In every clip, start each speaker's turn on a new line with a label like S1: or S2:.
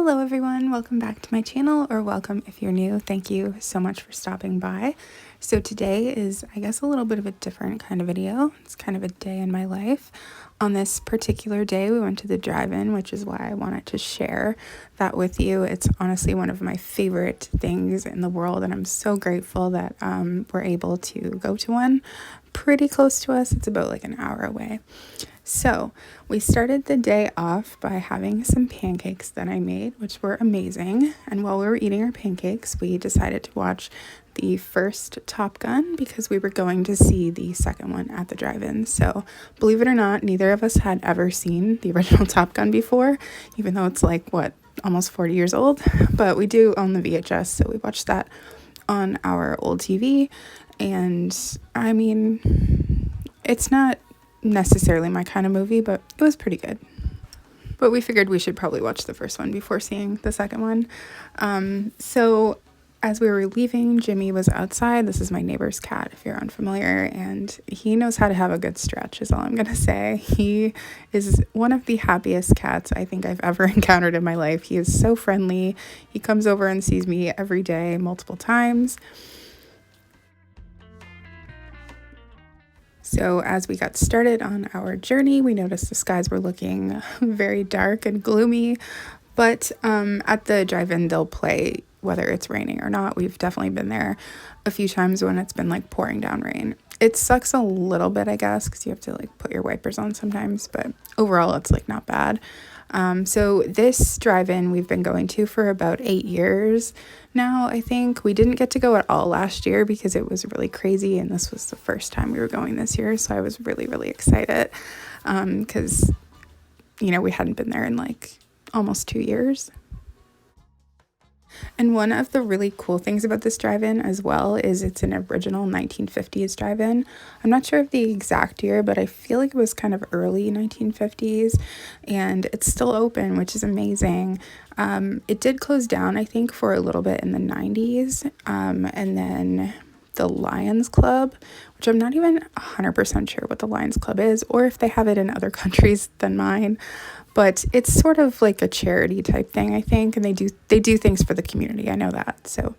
S1: Hello everyone, welcome back to my channel, or welcome if you're new. Thank you so much for stopping by. So today is, I guess, a little bit of a different kind of video. It's kind of a day in my life. On this particular day, we went to the drive-in, which is why I wanted to share that with you. It's honestly one of my favorite things in the world, and I'm so grateful that we're able to go to one pretty close to us. It's about like an hour away. So we started the day off by having some pancakes that I made, which were amazing. And while we were eating our pancakes, we decided to watch the first Top Gun because we were going to see the second one at the drive-in. So believe it or not, neither of us had ever seen the original Top Gun before, even though it's like, almost 40 years old. But we do own the VHS, so we watched that on our old TV. And I mean, it's not necessarily my kind of movie, but it was pretty good. But we figured we should probably watch the first one before seeing the second one. So as we were leaving, Jimmy was outside. This is my neighbor's cat, if you're unfamiliar, and he knows how to have a good stretch, is all I'm gonna say. He is one of the happiest cats I think I've ever encountered in my life. He is so friendly. He comes over and sees me every day, multiple times. So as we got started on our journey, we noticed the skies were looking very dark and gloomy, but at the drive-in, they'll play whether it's raining or not. We've definitely been there a few times when it's been like pouring down rain. It sucks a little bit, I guess, because you have to like put your wipers on sometimes, but overall it's like not bad. So this drive-in we've been going to for about 8 years now, I think. We didn't get to go at all last year because it was really crazy, and this was the first time we were going this year, so I was really, really excited because, we hadn't been there in like almost 2 years. And one of the really cool things about this drive-in as well is it's an original 1950s drive-in. I'm not sure of the exact year, but I feel like it was kind of early 1950s, and it's still open, which is amazing. It did close down, I think, for a little bit in the 90s, and then the Lions Club, which I'm not even 100% sure what the Lions Club is, or if they have it in other countries than mine. But it's sort of like a charity type thing, I think, and they do things for the community. I know that. So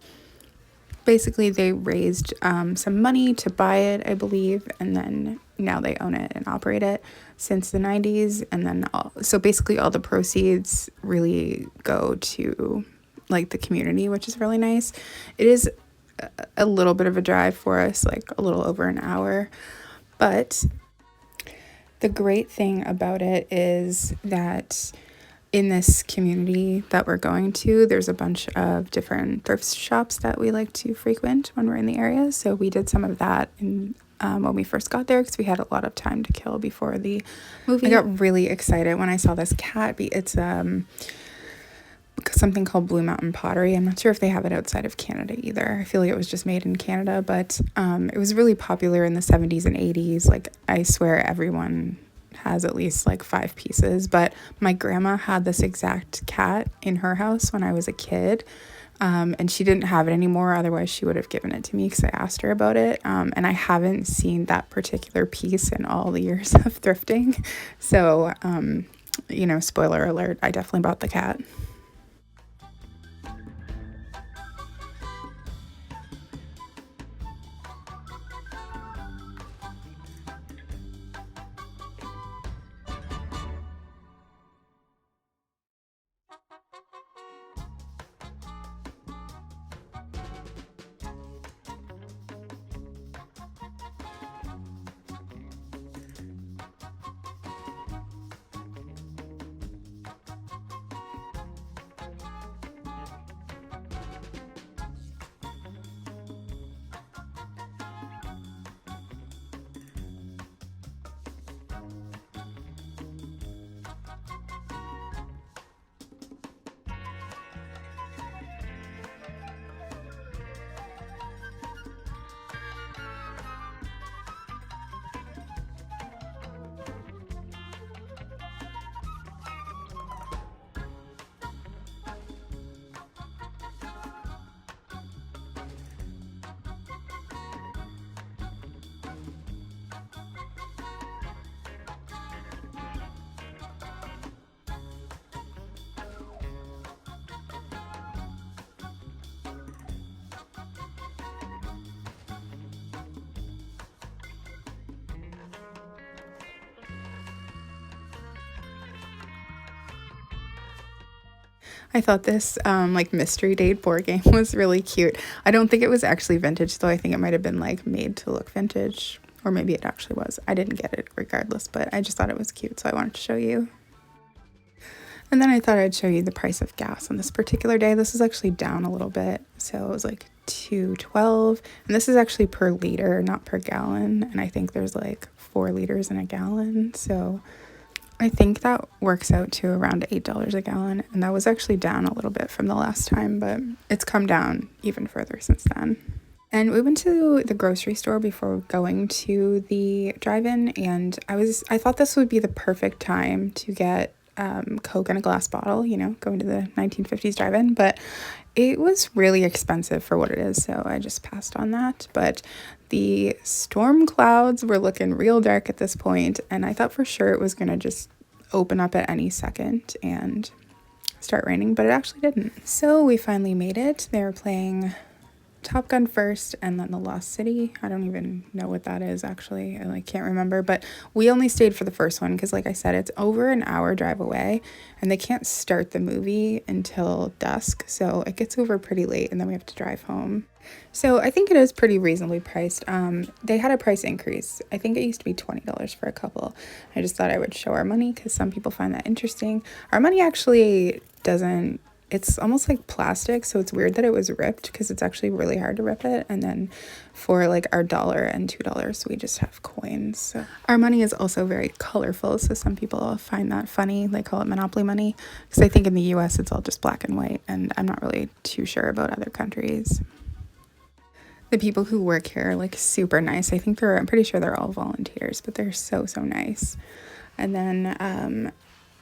S1: basically they raised some money to buy it, I believe, and then now they own it and operate it since the 90s. And then so basically all the proceeds really go to like the community, which is really nice. It is a little bit of a drive for us, like a little over an hour, but the great thing about it is that in this community that we're going to, there's a bunch of different thrift shops that we like to frequent when we're in the area. So we did some of that when we first got there because we had a lot of time to kill before the movie. I got really excited when I saw this cat. It's something called Blue Mountain Pottery. I'm not sure if they have it outside of Canada either. I feel like it was just made in Canada, but it was really popular in the 70s and 80s. Like, I swear everyone has at least like 5 pieces, but my grandma had this exact cat in her house when I was a kid, and she didn't have it anymore. Otherwise she would have given it to me because I asked her about it, and I haven't seen that particular piece in all the years of thrifting. So spoiler alert, I definitely bought the cat. I thought this like mystery date board game was really cute. I don't think it was actually vintage though. I think it might have been like made to look vintage, or maybe it actually was. I didn't get it regardless, but I just thought it was cute, so I wanted to show you. And then I thought I'd show you the price of gas on this particular day. This is actually down a little bit, so it was like $2.12, and this is actually per liter, not per gallon, and I think there's like 4 liters in a gallon, so I think that works out to around $8 a gallon, and that was actually down a little bit from the last time, but it's come down even further since then. And we went to the grocery store before going to the drive-in, and I thought this would be the perfect time to get Coke in a glass bottle, you know, going to the 1950's drive-in, but it was really expensive for what it is, so I just passed on that. But the storm clouds were looking real dark at this point, and I thought for sure it was gonna just open up at any second and start raining, but it actually didn't. So we finally made it. They were playing Top Gun first, and then The Lost City. I don't even know what that is, actually. I can't remember, but we only stayed for the first one because, like I said, it's over an hour drive away, and they can't start the movie until dusk, so it gets over pretty late, and then we have to drive home. So I think it is pretty reasonably priced. They had a price increase. I think it used to be $20 for a couple. I just thought I would show our money because some people find that interesting. Our money actually doesn't. It's almost like plastic, so it's weird that it was ripped because it's actually really hard to rip it. And then for like our $1 and $2, we just have coins. So our money is also very colorful, so some people find that funny. They call it Monopoly money because I think in the US it's all just black and white, and I'm not really too sure about other countries. The people who work here are like super nice. I'm pretty sure they're all volunteers, but they're so nice. And then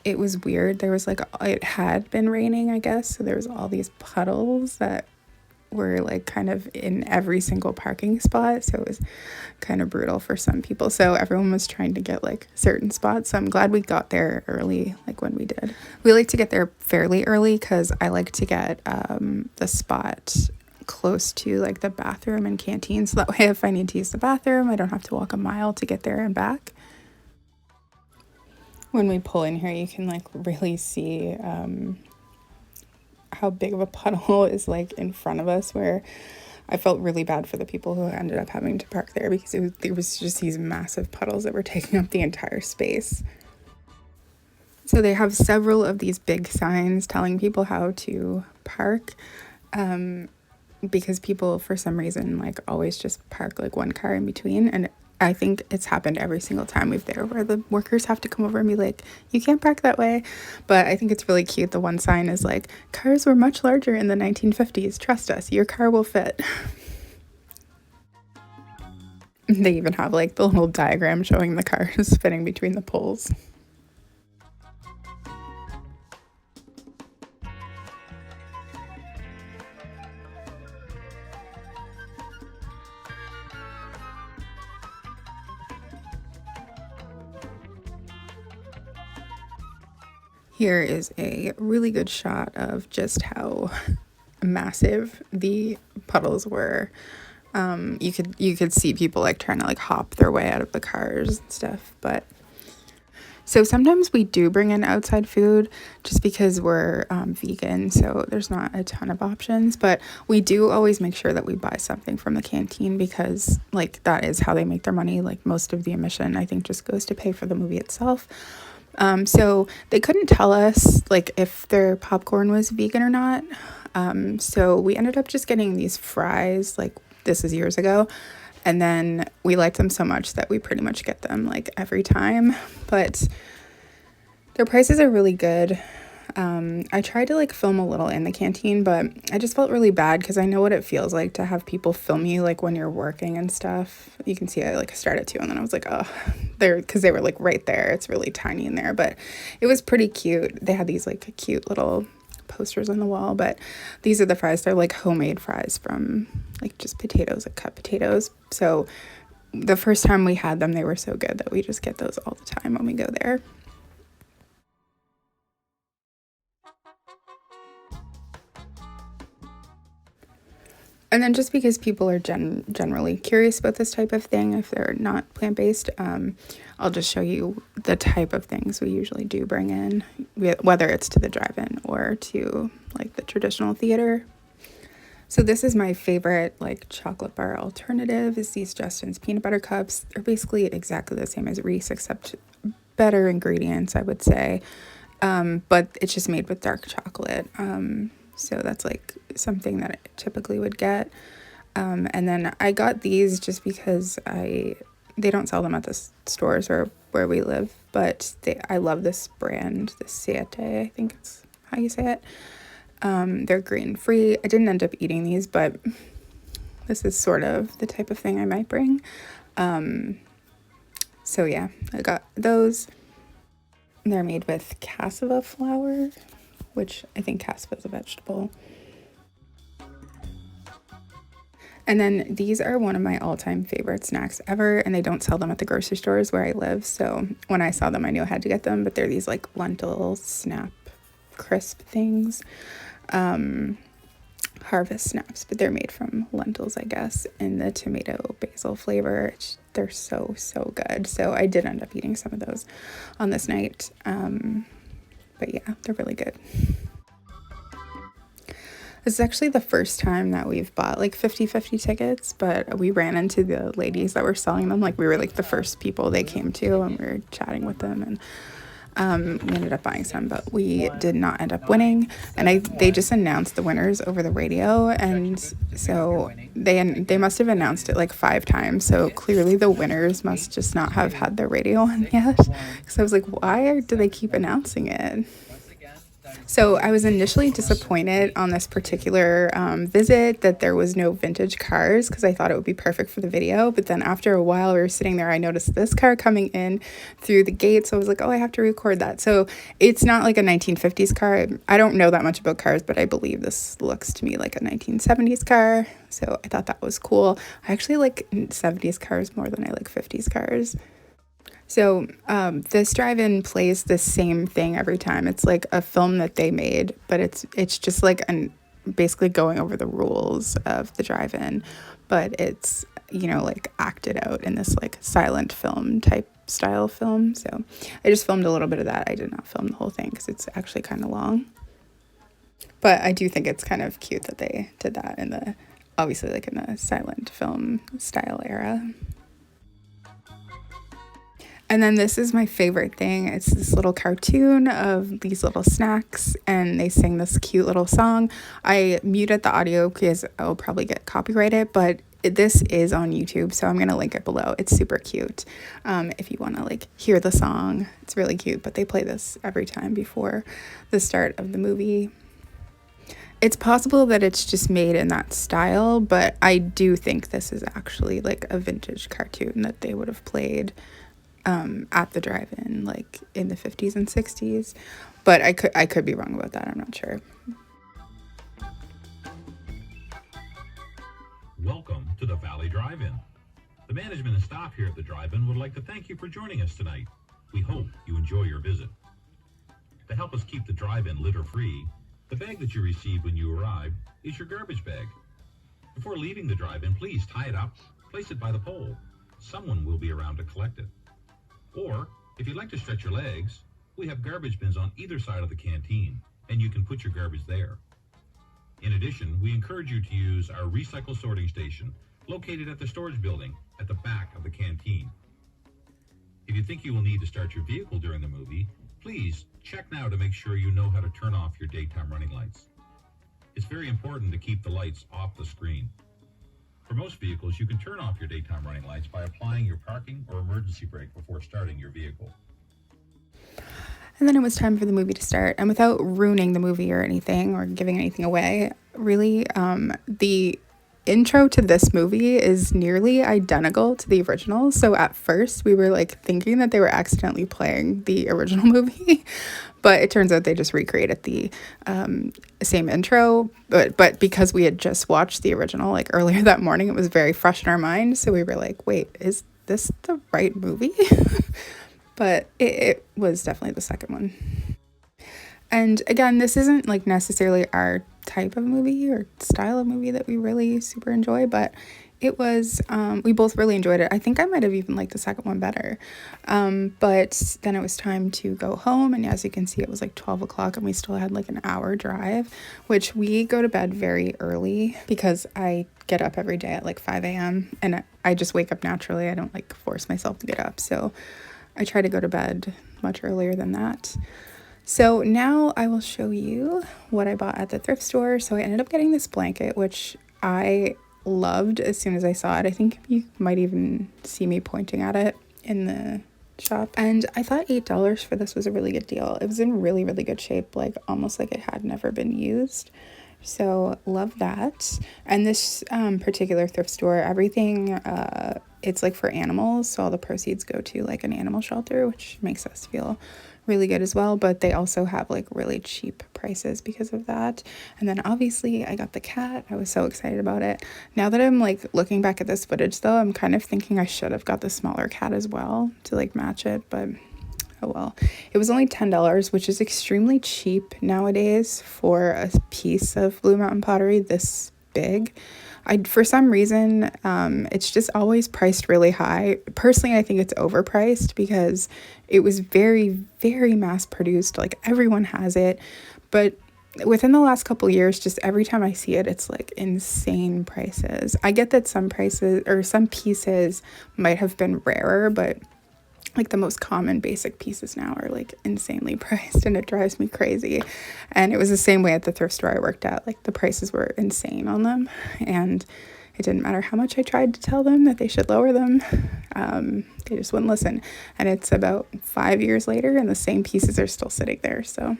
S1: it was weird. It had been raining, I guess, so there was all these puddles that were like kind of in every single parking spot, so it was kind of brutal for some people. So everyone was trying to get like certain spots, so I'm glad we got there early, like when we did. We like to get there fairly early because I like to get the spot close to like the bathroom and canteen, so that way if I need to use the bathroom, I don't have to walk a mile to get there and back. When we pull in here, you can like really see how big of a puddle is like in front of us, where I felt really bad for the people who ended up having to park there because there was just these massive puddles that were taking up the entire space. So they have several of these big signs telling people how to park, because people for some reason like always just park like one car in between, and I think it's happened every single time we've there where the workers have to come over and be like, you can't park that way. But I think it's really cute. The one sign is like, cars were much larger in the 1950s. Trust us, your car will fit. They even have like the little diagram showing the cars fitting between the poles. Here is a really good shot of just how massive the puddles were. You could see people like trying to like hop their way out of the cars and stuff. But so sometimes we do bring in outside food just because we're vegan, so there's not a ton of options, but we do always make sure that we buy something from the canteen because like that is how they make their money. Like most of the emission I think just goes to pay for the movie itself. So they couldn't tell us like if their popcorn was vegan or not. So we ended up just getting these fries, like this is years ago, and then we liked them so much that we pretty much get them like every time. But their prices are really good. I tried to like film a little in the canteen, but I just felt really bad because I know what it feels like to have people film you like when you're working and stuff. You can see I like started to, and then I was like, oh, because they were like right there. It's really tiny in there, but it was pretty cute. They had these like cute little posters on the wall, but these are the fries. They're like homemade fries from like just potatoes, like cut potatoes. So the first time we had them, they were so good that we just get those all the time when we go there. And then just because people are generally curious about this type of thing, if they're not plant-based, I'll just show you the type of things we usually do bring in, whether it's to the drive-in or to like the traditional theater. So this is my favorite like chocolate bar alternative, is these Justin's peanut butter cups. They're basically exactly the same as Reese, except better ingredients, I would say. But it's just made with dark chocolate. So that's like something that I typically would get. And then I got these just because they don't sell them at the stores or where we live, but I love this brand, the Siete, I think it's how you say it. They're gluten free. I didn't end up eating these, but this is sort of the type of thing I might bring. So yeah, I got those. They're made with cassava flour, which I think cassava is a vegetable. And then these are one of my all-time favorite snacks ever, and they don't sell them at the grocery stores where I live. So when I saw them, I knew I had to get them, but they're these like lentil snap crisp things. Harvest snaps, but they're made from lentils, I guess, and the tomato basil flavor. They're so good. So I did end up eating some of those on this night. But yeah, they're really good. This is actually the first time that we've bought like 50/50 tickets, but we ran into the ladies that were selling them. Like we were like the first people they came to, and we were chatting with them, and we ended up buying some, but we did not end up winning. And they just announced the winners over the radio, and so they must have announced it like 5 times. So clearly the winners must just not have had their radio on yet. Because I was like, why do they keep announcing it? So I was initially disappointed on this particular visit that there was no vintage cars, because I thought it would be perfect for the video. But then after a while we were sitting there, I noticed this car coming in through the gate. So I was like, oh, I have to record that. So it's not like a 1950s car. I don't know that much about cars, but I believe this looks to me like a 1970s car. So I thought that was cool. I actually like 70s cars more than I like 50s cars. So this drive-in plays the same thing every time. It's like a film that they made, but it's just like basically going over the rules of the drive-in, but it's, you know, like acted out in this like silent film type style film. So I just filmed a little bit of that. I did not film the whole thing because it's actually kind of long. But I do think it's kind of cute that they did that obviously like in the silent film style era. And then this is my favorite thing. It's this little cartoon of these little snacks, and they sing this cute little song. I muted the audio because I'll probably get copyrighted, but this is on YouTube, so I'm going to link it below. It's super cute. If you want to like hear the song, it's really cute, but they play this every time before the start of the movie. It's possible that it's just made in that style, but I do think this is actually like a vintage cartoon that they would have played at the drive-in like in the 50s and 60s, but I could be wrong about that. I'm not sure.
S2: Welcome to the Valley Drive-In. The management and staff here at the drive-in would like to thank you for joining us tonight. We hope you enjoy your visit. To help us keep the drive-in litter-free, the bag that you receive when you arrive is your garbage bag. Before leaving the drive-in, please tie it up, place it by the pole. Someone will be around to collect it. Or, if you'd like to stretch your legs, we have garbage bins on either side of the canteen, and you can put your garbage there. In addition, we encourage you to use our recycle sorting station, located at the storage building at the back of the canteen. If you think you will need to start your vehicle during the movie, please check now to make sure you know how to turn off your daytime running lights. It's very important to keep the lights off the screen. For most vehicles, you can turn off your daytime running lights by applying your parking or emergency brake before starting your vehicle.
S1: And then it was time for the movie to start. And without ruining the movie or anything or giving anything away, really, the intro to this movie is nearly identical to the original. So at first we were like thinking that they were accidentally playing the original movie, but it turns out they just recreated the same intro. But because we had just watched the original like earlier that morning, it was very fresh in our mind. So we were like, wait, is this the right movie? But it was definitely the second one. And again, this isn't like necessarily our type of movie or style of movie that we really super enjoy, but it was, we both really enjoyed it. I think I might have even liked the second one better. But then it was time to go home, and as you can see, it was like 12 o'clock and we still had like an hour drive, which we go to bed very early because I get up every day at like 5 a.m. and I just wake up naturally. I don't like force myself to get up. So I try to go to bed much earlier than that. So now I will show you what I bought at the thrift store. So I ended up getting this blanket, which I loved as soon as I saw it. I think you might even see me pointing at it in the shop. And I thought $8 for this was a really good deal. It was in really, really good shape, like almost like it had never been used. So love that. And this particular thrift store, everything, it's like for animals. So all the proceeds go to like an animal shelter, which makes us feel really good as well. But they also have like really cheap prices because of that. And then obviously I got the cat. I was so excited about it. Now that I'm like looking back at this footage though, I'm kind of thinking I should have got the smaller cat as well to like match it, but oh well. It was only $10, which is extremely cheap nowadays for a piece of Blue Mountain pottery this big. For some reason, it's just always priced really high. Personally, I think it's overpriced because it was very, very mass produced. Like everyone has it. But within the last couple years, just every time I see it, it's like insane prices. I get that some prices or some pieces might have been rarer, but like the most common basic pieces now are like insanely priced, and it drives me crazy. And it was the same way at the thrift store I worked at. Like the prices were insane on them, and it didn't matter how much I tried to tell them that they should lower them. They just wouldn't listen. And it's about 5 years later and the same pieces are still sitting there. So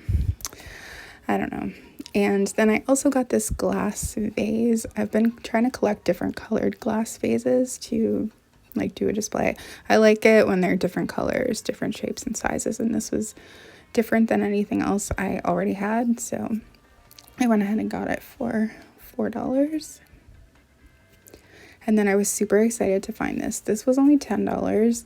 S1: I don't know. And then I also got this glass vase. I've been trying to collect different colored glass vases to like do a display. I like it when they're different colors, different shapes and sizes, and this was different than anything else I already had, so I went ahead and got it for $4. And then I was super excited to find this. This was only $10.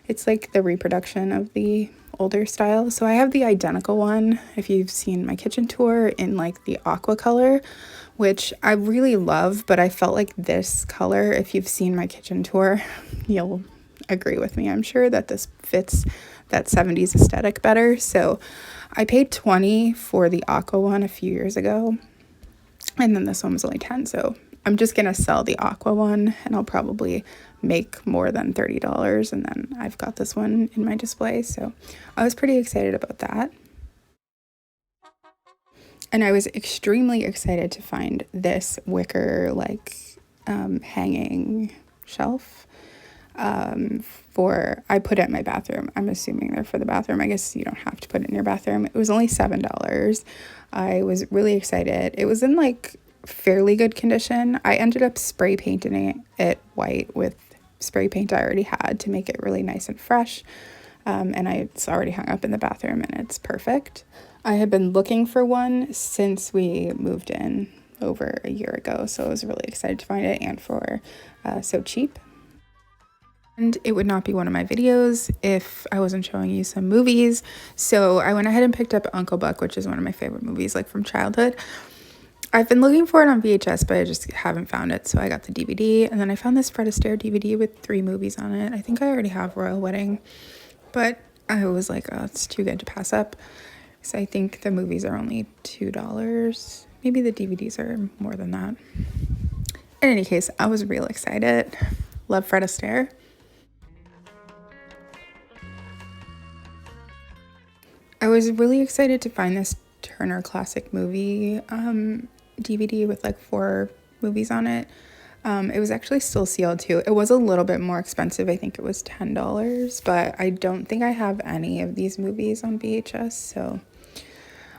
S1: It's like the reproduction of the older style. So I have the identical one, if you've seen my kitchen tour, in like the aqua color, which I really love, but I felt like this color, if you've seen my kitchen tour, you'll agree with me, I'm sure, that this fits that 70s aesthetic better. So I paid $20 for the aqua one a few years ago, and then this one was only $10. So I'm just gonna sell the aqua one, and I'll probably make more than $30, and then I've got this one in my display. So I was pretty excited about that. And I was extremely excited to find this wicker like hanging shelf I put it in my bathroom. I'm assuming they're for the bathroom. I guess you don't have to put it in your bathroom. It was only $7. I was really excited. It was in like fairly good condition. I ended up spray painting it white with spray paint I already had to make it really nice and fresh. And it's already hung up in the bathroom, and it's perfect. I had been looking for one since we moved in over a year ago, so I was really excited to find it, and for so cheap. And it would not be one of my videos if I wasn't showing you some movies. So I went ahead and picked up Uncle Buck, which is one of my favorite movies, like from childhood. I've been looking for it on VHS, but I just haven't found it. So I got the DVD, and then I found this Fred Astaire DVD with 3 movies on it. I think I already have Royal Wedding, but I was like, oh, it's too good to pass up. So I think the movies are only $2. Maybe the DVDs are more than that. In any case, I was real excited. Love Fred Astaire. I was really excited to find this Turner Classic Movie DVD with like 4 movies on it. It was actually still sealed too. It was a little bit more expensive. I think it was $10, but I don't think I have any of these movies on VHS, so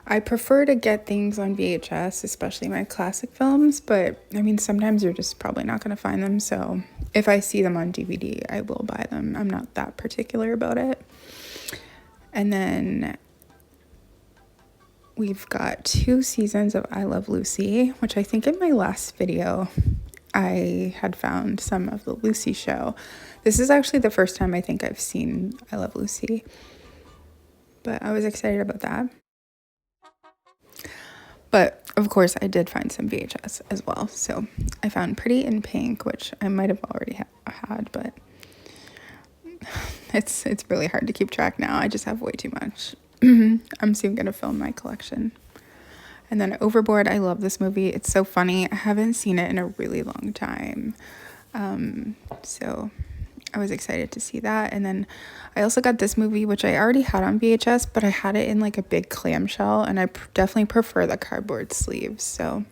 S1: I prefer to get things on VHS, especially my classic films, but I mean, sometimes you're just probably not going to find them, so if I see them on DVD, I will buy them. I'm not that particular about it. And then we've got 2 seasons of I Love Lucy, which I think in my last video I had found some of the Lucy show. This is actually the first time I think I've seen I Love Lucy, but I was excited about that. But Of course, I did find some VHS as well. So I found Pretty in Pink, which I might have already had, but it's really hard to keep track now. I just have way too much. I'm soon going to film my collection. And then Overboard, I love this movie. It's so funny. I haven't seen it in a really long time. So I was excited to see that. And then I also got this movie, which I already had on VHS, but I had it in like a big clamshell, and I definitely prefer the cardboard sleeves. So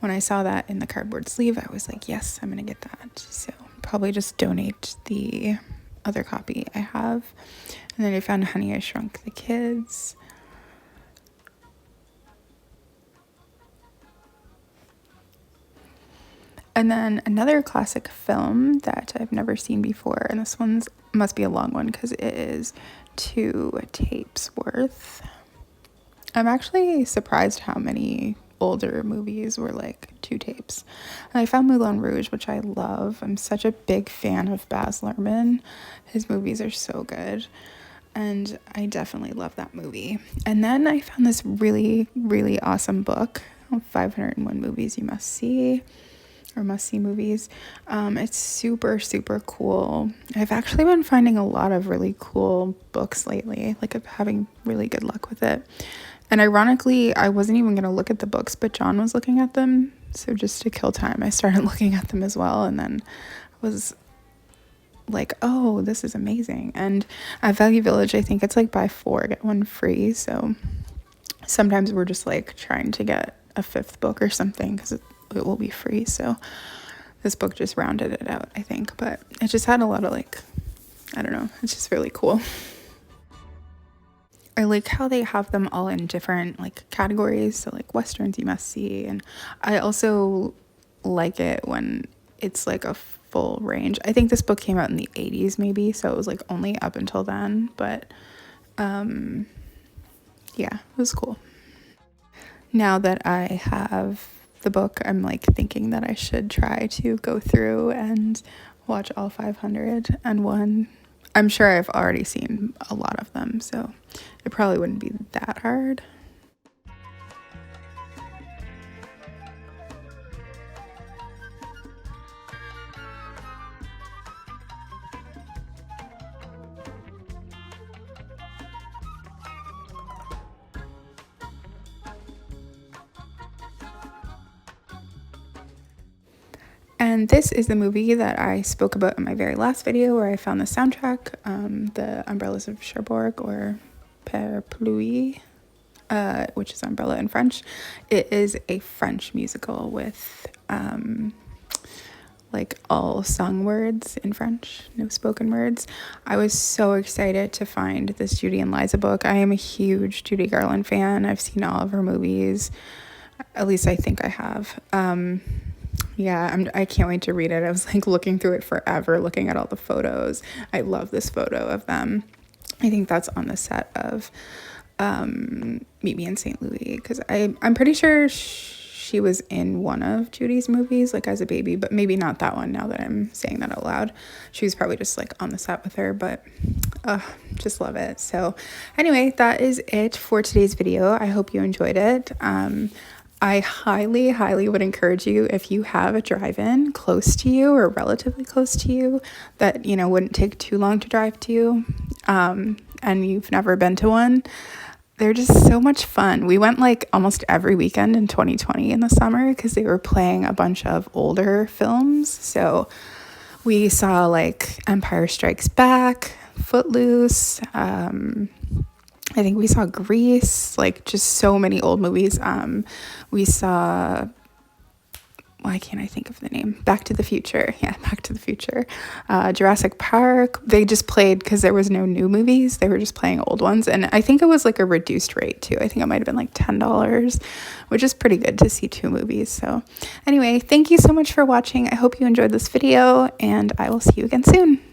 S1: when I saw that in the cardboard sleeve, I was like, yes, I'm going to get that. So probably just donate the other copy I have. And then I found Honey, I Shrunk the Kids. And then another classic film that I've never seen before, and this one's must be a long one because it is 2 tapes worth. I'm actually surprised how many older movies were like 2 tapes. And I found Moulin Rouge, which I love. I'm such a big fan of Baz Luhrmann. His movies are so good. And I definitely love that movie. And then I found this really, really awesome book, 501 Movies You Must See. Or must-see movies. It's super, super cool. I've actually been finding a lot of really cool books lately. Like, I'm having really good luck with it. And ironically, I wasn't even going to look at the books, but John was looking at them. So just to kill time, I started looking at them as well. And then was like, oh, this is amazing. And at Value Village, I think it's like buy 4, get 1 free. So sometimes we're just like trying to get a 5th book or something because it will be free. So this book just rounded it out, I think. But it just had a lot of like, I don't know, it's just really cool. I like how they have them all in different like categories. So like Westerns you must see. And I also like it when it's like a full range. I think this book came out in the 80s maybe, so it was like only up until then. But yeah, it was cool. Now that I have the book, I'm like thinking that I should try to go through and watch all 501. I'm sure I've already seen a lot of them, so it probably wouldn't be that hard. And this is the movie that I spoke about in my very last video where I found the soundtrack, The Umbrellas of Cherbourg, or Parapluie, which is umbrella in French. It is a French musical with like all sung words in French, no spoken words. I was so excited to find this Judy and Liza book. I am a huge Judy Garland fan. I've seen all of her movies. At least I think I have. Yeah, I can't wait to read it. I was like looking through it forever, looking at all the photos. I love this photo of them. I think that's on the set of Meet Me in St. Louis, because I'm pretty sure she was in one of Judy's movies, like as a baby, but maybe not that one now that I'm saying that out loud. She was probably just like on the set with her, but just love it. So anyway, that is it for today's video. I hope you enjoyed it. I highly, highly would encourage you, if you have a drive-in close to you or relatively close to you that, you know, wouldn't take too long to drive to, and you've never been to one, they're just so much fun. We went like almost every weekend in 2020 in the summer because they were playing a bunch of older films. So we saw like Empire Strikes Back, Footloose, I think we saw Grease, like just so many old movies. We saw, why can't I think of the name? Back to the Future. Yeah, Back to the Future. Jurassic Park. They just played, because there was no new movies, they were just playing old ones. And I think it was like a reduced rate too. I think it might have been like $10, which is pretty good to see 2 movies. So anyway, thank you so much for watching. I hope you enjoyed this video, and I will see you again soon.